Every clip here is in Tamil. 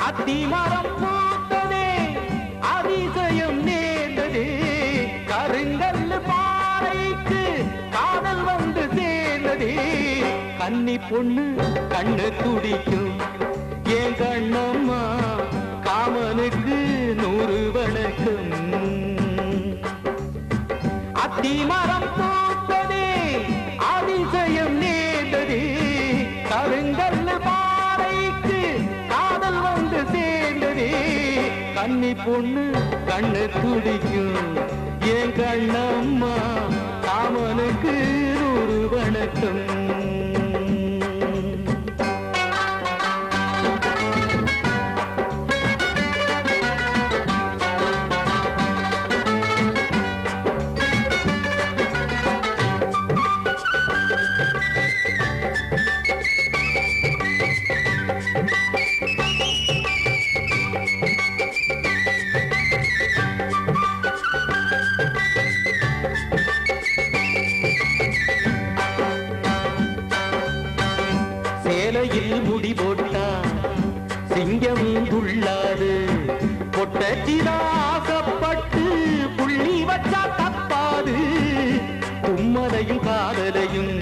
அத்திமரம் பூத்ததே அதிசயம் நேர்ந்ததே கருங்கல் பாறைக்கு காதல் வந்து சேர்ந்ததே கன்னி பொண்ணு கண்ணு துடிக்கும் ஏன் கண்ணம்மா காமனுக்கு 100 வணக்கம் அத்திமரம் பூத்ததே அதிசயம் நேர்ந்ததே கருங்கல் பாறைக்கு காதல் வந்து சேர்ந்ததே கன்னி பொண்ணு கண்ணு துடிக்கும் ஏன் கண்ணம்மா காமனுக்கு 100 வணக்கம் சேலையில் முடி போட்டா சிங்கம் துள்ளாது பொட்டச்சிதாசப்பட்டு புள்ளி வச்சா தப்பாது தும்மலையும் காதலையும்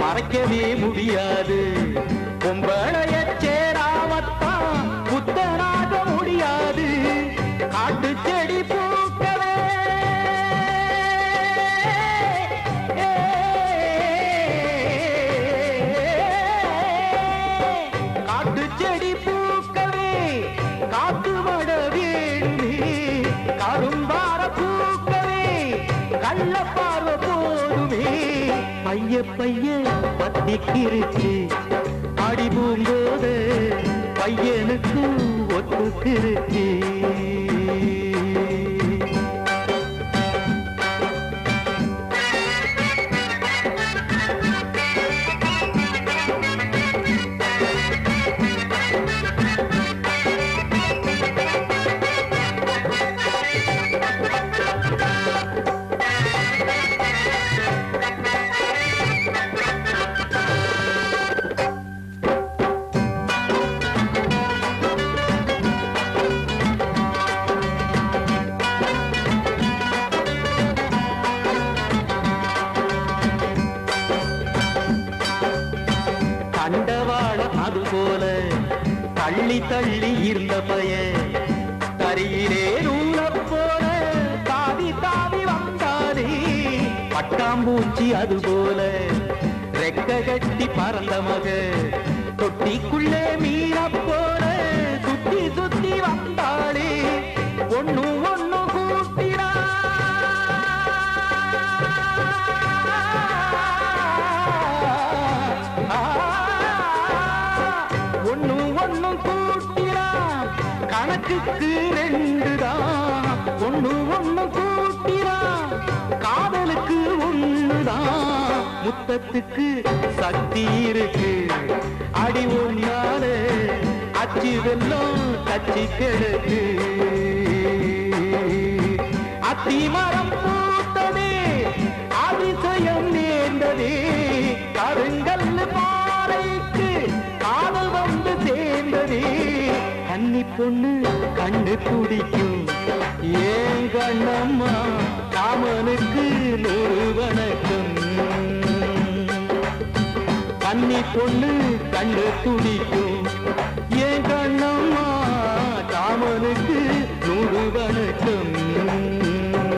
மறைக்கவே முடியாது பொம்பளைய சேராமத்தான் புத்தனாக முடியாது காட்டு செடி பூக்கவே காட்டு செடி பூக்கவே காத்து மட வேணுமே கரும்பார பூக்கவே கள்ள பார்வை போதுமே பைய பைய பத்திக்கிருச்சு அடி பூம்போது பையனுக்கு ஒத்துக்கிருச்சு கண்டவாள அதுபோல தள்ளி தள்ளி இருந்த பையன் கரியிலே நூல போல தாவி தாவி வந்தானே பட்டாம்பூச்சி அதுபோல ரெக்க கட்டி பறந்த மக தொட்டிக்குள்ளே மீன போல சுத்தி சுத்தி வந்தாளே ஒண்ணு ஒண்ணு கூட்டினா ஒண்ணு ஒண்ணு கூட்டினா கணக்குக்கு 2 தான் ஒண்ணு ஒண்ணு கூட்டினா காதலுக்கு 1 தான் முத்தத்துக்கு சக்தி இருக்கு அடி ஒன்னால அச்சு வெல்லம் கச்சி கிடக்கு அத்திமரம் பூத்ததே அதிசயம் நேர்ந்ததே கருங்கல் பாறைக்கு காதல் வந்து சேர்ந்ததே கன்னி பொண்ணு கண்ணு துடிக்கும் ஏன் கண்ணம்மா காமனுக்கு 100 வணக்கம் கன்னி பொண்ணு கண்ணு துடிக்கும் ஏன் கண்ணம்மா காமனுக்கு 100 வணக்கம்